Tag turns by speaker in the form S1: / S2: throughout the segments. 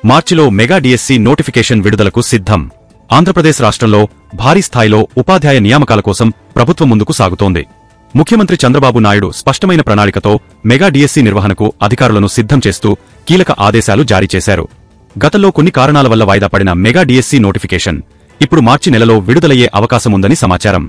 S1: మార్చిలో mega DSC notification విడుదలకు సిద్ధం. ఆంధ్రప్రదేశ్ రాష్ట్రంలో భారీ స్థాయిలో ఉపాధ్యాయ నియామకాల కోసం ప్రభుత్వం ముందుకు సాగుతోంది. ముఖ్యమంత్రి చంద్రబాబు నాయుడు స్పష్టమైన ప్రణాళికతో మెగా డిఎస్సి నిర్వహణకు అధికారులను సిద్ధం చేస్తూ కీలక ఆదేశాలు జారీ చేశారు. గతంలో కొన్ని కారణాల వల్ల వాయిదా పడిన మెగా డిఎస్సి నోటిఫికేషన్ ఇప్పుడు మార్చి నెలలో విడుదలయ్యే అవకాశముందని సమాచారం.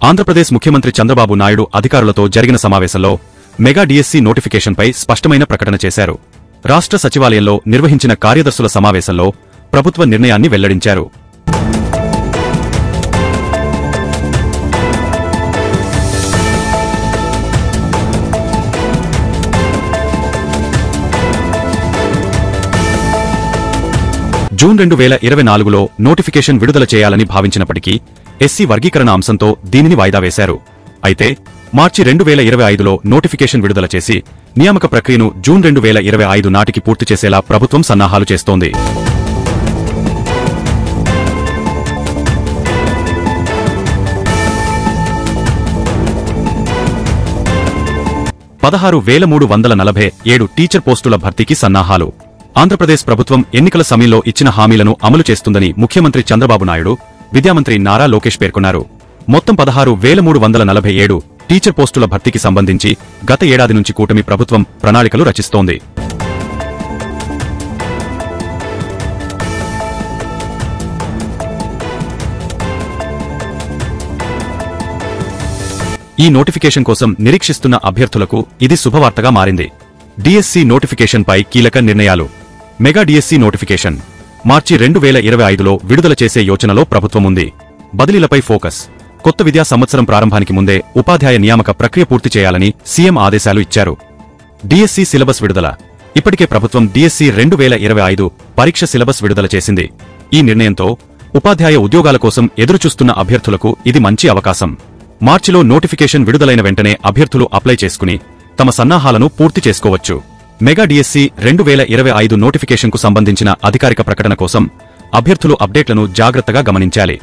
S1: ఆంధ్రప్రదేశ్ ముఖ్యమంత్రి చంద్రబాబు నాయుడు అధికారులతో జరిగిన సమావేశంలో మెగా డిఎస్సి నోటిఫికేషన్పై స్పష్టమైన ప్రకటన చేశారు. రాష్ట్ర సచివాలయంలో నిర్వహించిన కార్యదర్శుల సమావేశంలో ప్రభుత్వ నిర్ణయాన్ని వెల్లడించారు. జూన్ 2024లో నోటిఫికేషన్ విడుదల చేయాలని భావించినప్పటికీ ఎస్సీ వర్గీకరణ అంశంతో దీనిని వాయిదా వేశారు. అయితే మార్చి 2025లో నోటిఫికేషన్ విడుదల చేసి నియామక ప్రక్రియను జూన్ 2025 నాటికి పూర్తి చేసేలా ప్రభుత్వం సన్నాహాలు చేస్తోంది. $16,347 టీచర్ పోస్టుల భర్తీకి సన్నాహాలు. ఆంధ్రప్రదేశ్ ప్రభుత్వం ఎన్నికల సమయంలో ఇచ్చిన హామీలను అమలు చేస్తుందని ముఖ్యమంత్రి చంద్రబాబు నాయుడు, విద్యామంత్రి నారా లోకేష్ పేర్కొన్నారు. మొత్తం 16,347 టీచర్ పోస్టుల భర్తీకి సంబంధించి గత ఏడాది నుంచి కూటమి ప్రభుత్వం ప్రణాళికలు రచిస్తోంది. ఈ నోటిఫికేషన్ కోసం నిరీక్షిస్తున్న అభ్యర్థులకు ఇది శుభవార్తగా మారింది. డిఎస్సి నోటిఫికేషన్పై కీలక నిర్ణయాలు. మెగా డిఎస్సి నోటిఫికేషన్ మార్చి 2025లో విడుదల చేసే యోచనలో ప్రభుత్వముంది. బదిలీలపై ఫోకస్. కొత్త విద్యా సంవత్సరం ప్రారంభానికి ముందే ఉపాధ్యాయ నియామక ప్రక్రియ పూర్తి చేయాలని సీఎం ఆదేశాలు ఇచ్చారు. డిఎస్సి సిలబస్ విడుదల. ఇప్పటికే ప్రభుత్వం డిఎస్సి 2025 పరీక్ష సిలబస్ విడుదల చేసింది. ఈ నిర్ణయంతో ఉపాధ్యాయ ఉద్యోగాల కోసం ఎదురుచూస్తున్న అభ్యర్థులకు ఇది మంచి అవకాశం. మార్చిలో నోటిఫికేషన్ విడుదలైన వెంటనే అభ్యర్థులు అప్లై చేసుకుని తమ సన్నాహాలను పూర్తి చేసుకోవచ్చు. మెగా డిఎస్సి 2025 నోటిఫికేషన్కు సంబంధించిన అధికారిక ప్రకటన కోసం అభ్యర్థులు అప్డేట్లను జాగ్రత్తగా గమనించాలి.